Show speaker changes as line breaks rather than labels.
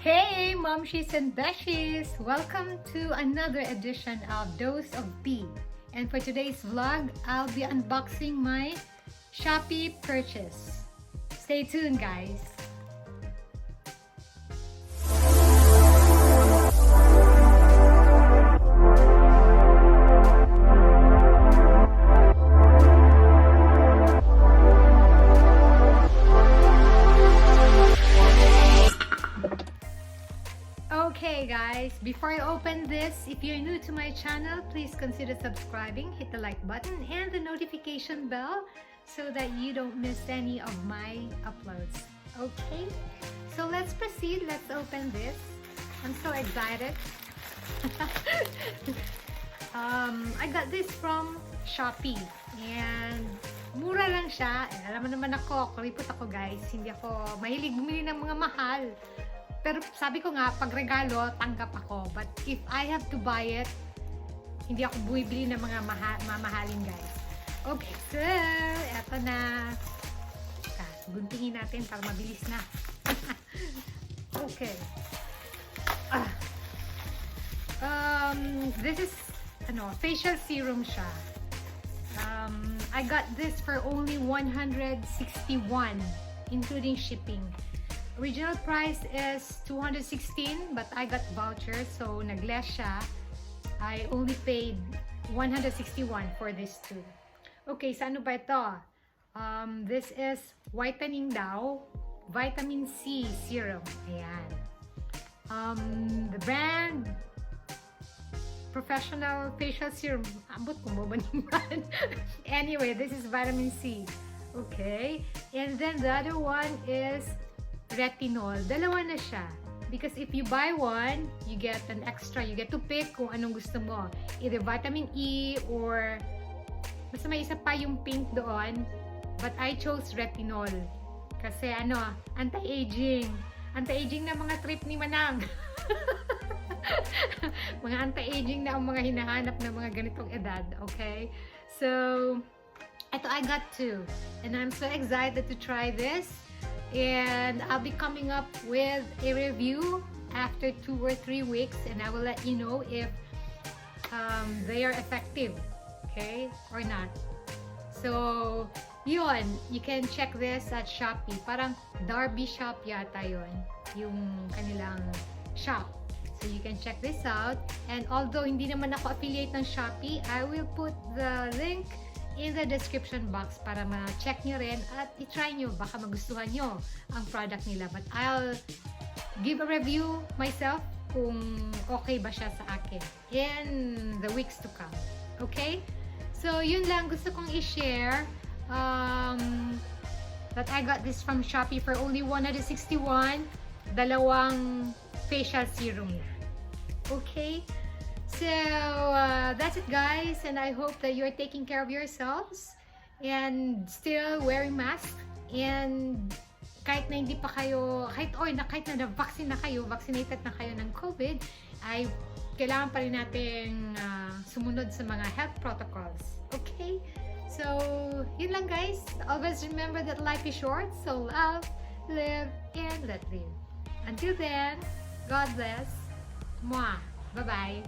Hey mumshies and beshies! Welcome to another edition of Dose of Tea. And for today's vlog, I'll be unboxing my Shopee purchase. Stay tuned, guys! Okay guys, before I open this, if you're new to my channel, please consider subscribing, hit the like button and the notification bell so that you don't miss any of my uploads. Okay, so let's proceed. Let's open this. I'm so excited. I got this from Shopee and mura lang siya. Alam mo naman ako, kuripot ako guys. Hindi ako mahilig bumili ng mga mahal. Pero sabi ko nga, pag regalo, tanggap ako. But if I have to buy it, hindi ako bumibili ng mga mamahalin guys. Okay, so, eto na. Guntingin natin para mabilis na. Okay. This is, facial serum siya. I got this for only 161, including shipping. Original price is 216, but I got voucher, so nag-less siya. I only paid 161 for this two. Okay, so ano ba ito? This is whitening daw, VitaminC serum. Ayan. The brand, Professional Facial Serum. Ambot ko mo ba naman? Anyway, this is VitaminC. Okay. And then the other one is Retinol. Dalawa na siya. Because if you buy one, you get an extra. You get to pick kung anong gusto mo. Either vitamin E or basta may isa pa yung pink doon. But I chose Retinol. Kasi anti-aging. Anti-aging na mga trip ni Manang. Mga anti-aging na ang mga hinahanap ng mga ganitong edad. Okay? So, ito I got two. And I'm so excited to try this. And I'll be coming up with a review after 2 or 3 weeks, and I will let you know if they are effective, okay, or not. So, yun, you can check this at Shopee. Parang Darby Shop yata yun, yung kanilang shop. So, you can check this out. And although hindi naman ako affiliate ng Shopee, I will put the link in the description box para ma-check nyo rin at i-try nyo. Baka magustuhan nyo ang product nila. But I'll give a review myself kung okay ba siya sa akin in the weeks to come. Okay? So, yun lang gusto kong i-share. That I got this from Shopee for only 161. Dalawang facial serum na. Okay? So, that's it guys, and I hope that you're taking care of yourselves and still wearing masks, and kahit na hindi pa kayo, kahit na vaccinated na kayo ng COVID, ay kailangan pa rin nating sumunod sa mga health protocols. Okay? So, yun lang guys. Always remember that life is short, so love, live, and let live. Until then, God bless. Mwah! Bye-bye!